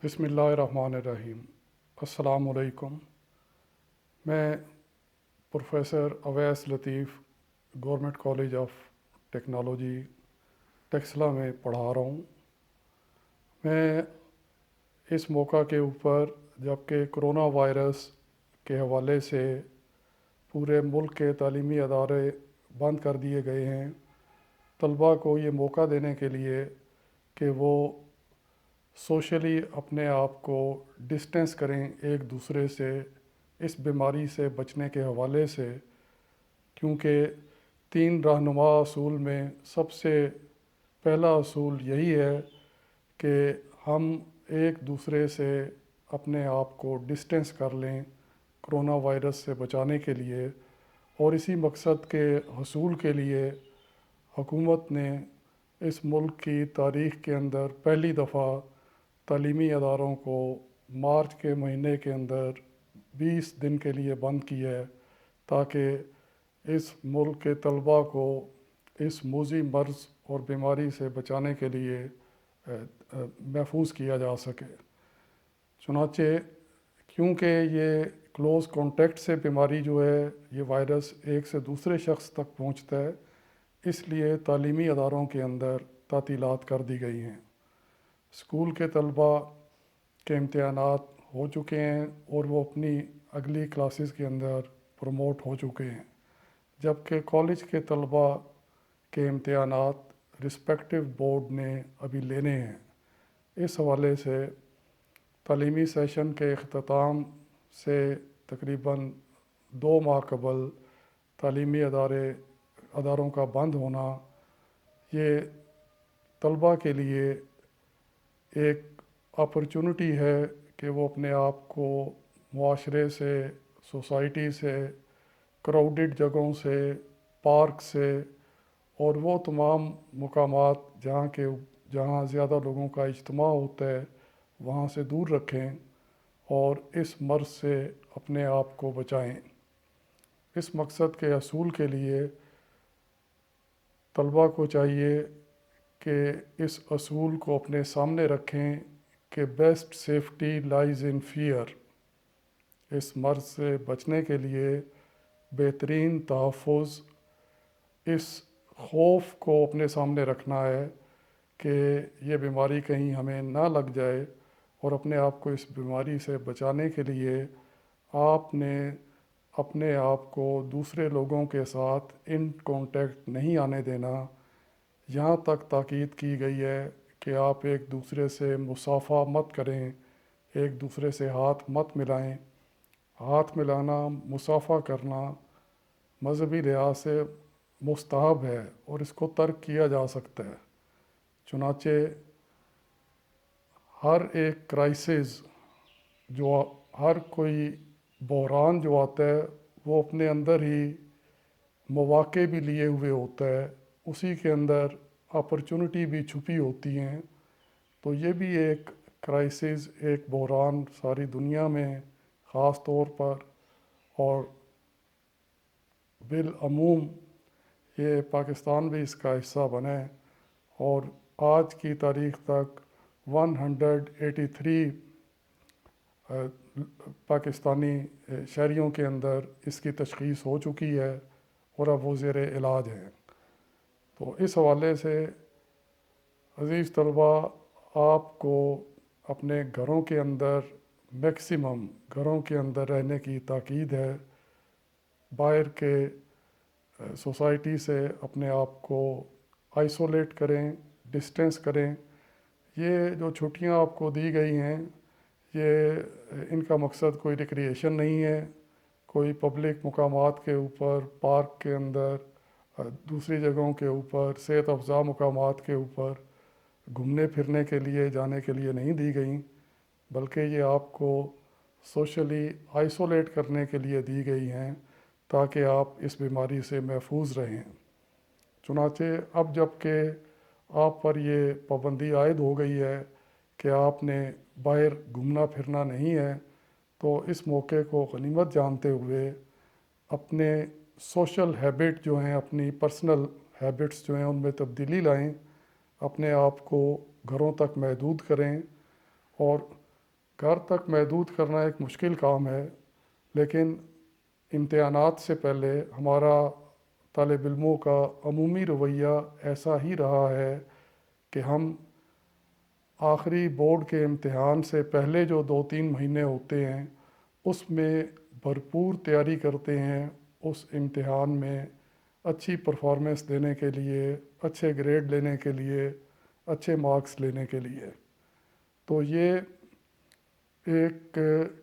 بسم اللہ الرحمن الرحیم۔ السلام علیکم۔ میں professor Owais Latif government college of technology Taxila میں پڑھا رہا ہوں۔ میں اس موقع کے اوپر جب کہ کرونا وائرس کے حوالے سے پورے ملک کے تعلیمی ادارے بند کر دیے گئے ہیں، طلباء کو یہ موقع دینے کے لیے کہ وہ سوشلی اپنے آپ کو ڈسٹینس کریں ایک دوسرے سے، اس بیماری سے بچنے کے حوالے سے، کیونکہ 3 رہنما اصول میں سب سے پہلا اصول یہی ہے کہ ہم ایک دوسرے سے اپنے آپ کو ڈسٹینس کر لیں کرونا وائرس سے بچانے کے لیے، اور اسی مقصد کے حصول کے لیے حکومت نے اس ملک کی تاریخ کے اندر پہلی دفعہ تعلیمی اداروں کو مارچ کے مہینے کے اندر 20 دن کے لیے بند کیا ہے، تاکہ اس ملک کے طلباء کو اس موذی مرض اور بیماری سے بچانے کے لیے محفوظ کیا جا سکے۔ چنانچہ کیونکہ یہ کلوز کانٹیکٹ سے بیماری جو ہے، یہ وائرس ایک سے دوسرے شخص تک پہنچتا ہے، اس لیے تعلیمی اداروں کے اندر تعطیلات کر دی گئی ہیں۔ اسکول کے طلباء کے امتحانات ہو چکے ہیں اور وہ اپنی اگلی کلاسز کے اندر پروموٹ ہو چکے ہیں، جبکہ کالج کے طلباء کے امتحانات رسپیکٹو بورڈ نے ابھی لینے ہیں۔ اس حوالے سے تعلیمی سیشن کے اختتام سے تقریباً 2 ماہ قبل تعلیمی اداروں کا بند ہونا، یہ طلباء کے لیے ایک اپرچونٹی ہے کہ وہ اپنے آپ کو معاشرے سے، سوسائٹی سے، کراؤڈڈ جگہوں سے، پارک سے اور وہ تمام مقامات جہاں زیادہ لوگوں کا اجتماع ہوتا ہے، وہاں سے دور رکھیں اور اس مرض سے اپنے آپ کو بچائیں۔ اس مقصد کے حصول کے لیے طلباء کو چاہیے کہ اس اصول کو اپنے سامنے رکھیں کہ بیسٹ سیفٹی لائز ان فیئر۔ اس مرض سے بچنے کے لیے بہترین تحفظ اس خوف کو اپنے سامنے رکھنا ہے کہ یہ بیماری کہیں ہمیں نہ لگ جائے، اور اپنے آپ کو اس بیماری سے بچانے کے لیے آپ نے اپنے آپ کو دوسرے لوگوں کے ساتھ ان کانٹیکٹ نہیں آنے دینا۔ یہاں تک تاکید کی گئی ہے کہ آپ ایک دوسرے سے مصافحہ مت کریں، ایک دوسرے سے ہاتھ مت ملائیں۔ ہاتھ ملانا، مصافحہ کرنا مذہبی لحاظ سے مستحب ہے اور اس کو ترک کیا جا سکتا ہے۔ چنانچہ ہر ایک کرائسس ہر کوئی بحران جو آتا ہے، وہ اپنے اندر ہی مواقع بھی لیے ہوئے ہوتا ہے، اسی کے اندر اپرچونٹی بھی چھپی ہوتی ہیں۔ تو یہ بھی ایک کرائسس، ایک بحران ساری دنیا میں خاص طور پر اور بالعموم یہ پاکستان بھی اس کا حصہ بنے، اور آج کی تاریخ تک 183 پاکستانی شہریوں کے اندر اس کی تشخیص ہو چکی ہے اور اب وہ زیر علاج ہیں۔ تو اس حوالے سے عزیز طلباء، آپ کو اپنے گھروں کے اندر میکسیمم گھروں کے اندر رہنے کی تاکید ہے۔ باہر کے سوسائٹی سے اپنے آپ کو آئسولیٹ کریں، ڈسٹینس کریں۔ یہ جو چھٹیاں آپ کو دی گئی ہیں، یہ ان کا مقصد کوئی ریکریشن نہیں ہے، کوئی پبلک مقامات کے اوپر، پارک کے اندر، دوسری جگہوں کے اوپر، صحت افزا مقامات کے اوپر گھومنے پھرنے کے لیے جانے کے لیے نہیں دی گئیں، بلکہ یہ آپ کو سوشلی آئسولیٹ کرنے کے لیے دی گئی ہیں تاکہ آپ اس بیماری سے محفوظ رہیں۔ چنانچہ اب جب کہ آپ پر یہ پابندی عائد ہو گئی ہے کہ آپ نے باہر گھومنا پھرنا نہیں ہے، تو اس موقع کو غنیمت جانتے ہوئے اپنے سوشل ہیبٹ جو ہیں، اپنی پرسنل ہیبٹس جو ہیں، ان میں تبدیلی لائیں، اپنے آپ کو گھروں تک محدود کریں، اور گھر تک محدود کرنا ایک مشکل کام ہے، لیکن امتحانات سے پہلے ہمارا طالب علموں کا عمومی رویہ ایسا ہی رہا ہے کہ ہم آخری بورڈ کے امتحان سے پہلے جو 2-3 مہینے ہوتے ہیں اس میں بھرپور تیاری کرتے ہیں، اس امتحان میں اچھی پرفارمنس دینے کے لیے، اچھے گریڈ لینے کے لیے، اچھے مارکس لینے کے لیے۔ تو یہ ایک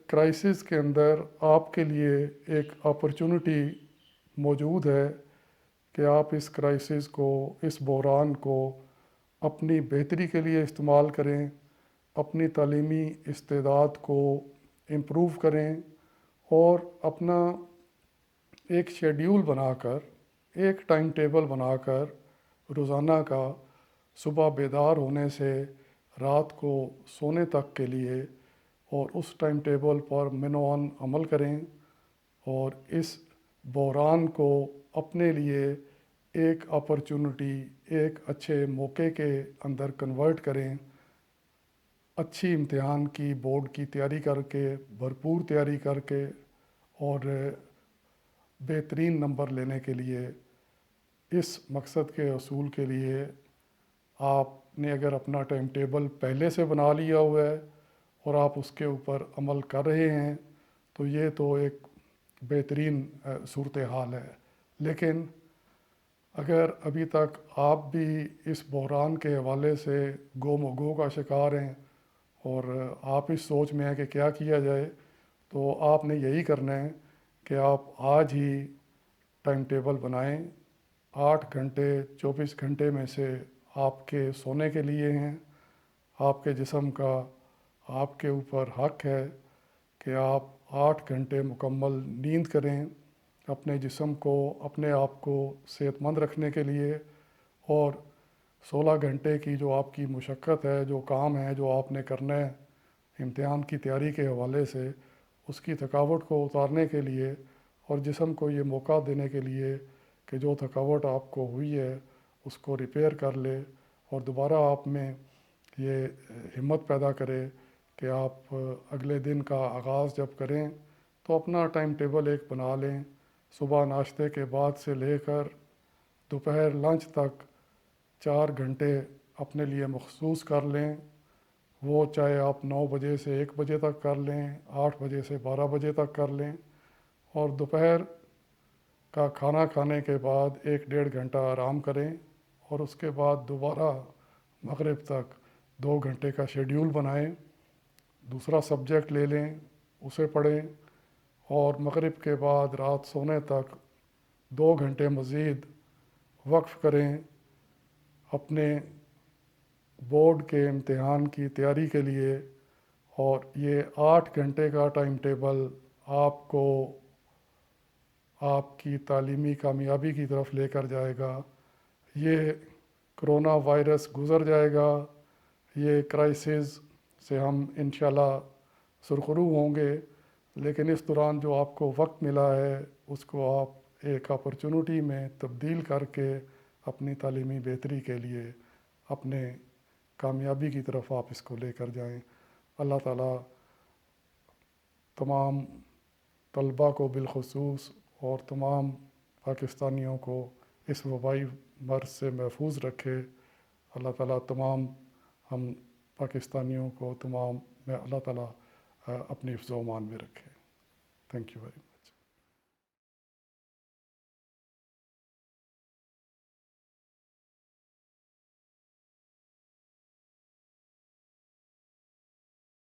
کرائسس کے اندر آپ کے لیے ایک اپرچونٹی موجود ہے کہ آپ اس کرائسس کو، اس بحران کو اپنی بہتری کے لیے استعمال کریں، اپنی تعلیمی استعداد کو امپروو کریں اور اپنا ایک شیڈیول بنا کر، ایک ٹائم ٹیبل بنا کر روزانہ کا صبح بیدار ہونے سے رات کو سونے تک کے لیے اور اس ٹائم ٹیبل پر منوان عمل کریں اور اس بحران کو اپنے لیے ایک اپرچونٹی، ایک اچھے موقع کے اندر کنورٹ کریں، اچھی امتحان کی بورڈ کی تیاری کر کے، بھرپور تیاری کر کے اور بہترین نمبر لینے کے لیے، اس مقصد کے حصول کے لیے آپ نے اگر اپنا ٹائم ٹیبل پہلے سے بنا لیا ہوا ہے اور آپ اس کے اوپر عمل کر رہے ہیں تو یہ تو ایک بہترین صورتحال ہے۔ لیکن اگر ابھی تک آپ بھی اس بحران کے حوالے سے گم و گو کا شکار ہیں اور آپ اس سوچ میں ہیں کہ کیا کیا جائے، تو آپ نے یہی کرنا ہے کہ آپ آج ہی ٹائم ٹیبل بنائیں۔ 8 گھنٹے 24 گھنٹے میں سے آپ کے سونے کے لیے ہیں۔ آپ کے جسم کا آپ کے اوپر حق ہے کہ آپ 8 گھنٹے مکمل نیند کریں اپنے جسم کو، اپنے آپ کو صحت مند رکھنے کے لیے، اور 16 گھنٹے کی جو آپ کی مشقت ہے، جو کام ہے جو آپ نے کرنا ہے امتحان کی تیاری کے حوالے سے، اس کی تھکاوٹ کو اتارنے کے لیے اور جسم کو یہ موقع دینے کے لیے کہ جو تھکاوٹ آپ کو ہوئی ہے اس کو ریپیئر کر لے اور دوبارہ آپ میں یہ ہمت پیدا کرے کہ آپ اگلے دن کا آغاز جب کریں تو اپنا ٹائم ٹیبل ایک بنا لیں۔ صبح ناشتے کے بعد سے لے کر دوپہر لنچ تک 4 گھنٹے اپنے لیے مخصوص کر لیں، وہ چاہے آپ 9 بجے سے 1 بجے تک کر لیں، 8 بجے سے 12 بجے تک کر لیں، اور دوپہر کا کھانا کھانے کے بعد 1-1.5 گھنٹہ آرام کریں اور اس کے بعد دوبارہ مغرب تک 2 گھنٹے کا شیڈیول بنائیں، دوسرا سبجیکٹ لے لیں، اسے پڑھیں، اور مغرب کے بعد رات سونے تک 2 گھنٹے مزید وقف کریں اپنے بورڈ کے امتحان کی تیاری کے لیے۔ اور یہ 8 گھنٹے کا ٹائم ٹیبل آپ کو آپ کی تعلیمی کامیابی کی طرف لے کر جائے گا۔ یہ کرونا وائرس گزر جائے گا، یہ کرائسس سے ہم انشاءاللہ سرخرو ہوں گے، لیکن اس دوران جو آپ کو وقت ملا ہے اس کو آپ ایک اپرچونٹی میں تبدیل کر کے اپنی تعلیمی بہتری کے لیے، اپنے کامیابی کی طرف آپ اس کو لے کر جائیں۔ اللہ تعالیٰ تمام طلباء کو بالخصوص اور تمام پاکستانیوں کو اس وبائی مرض سے محفوظ رکھے۔ اللہ تعالیٰ تمام ہم پاکستانیوں کو، تمام میں اللہ تعالیٰ اپنی حفظ و امان میں رکھے۔ Thank you very much.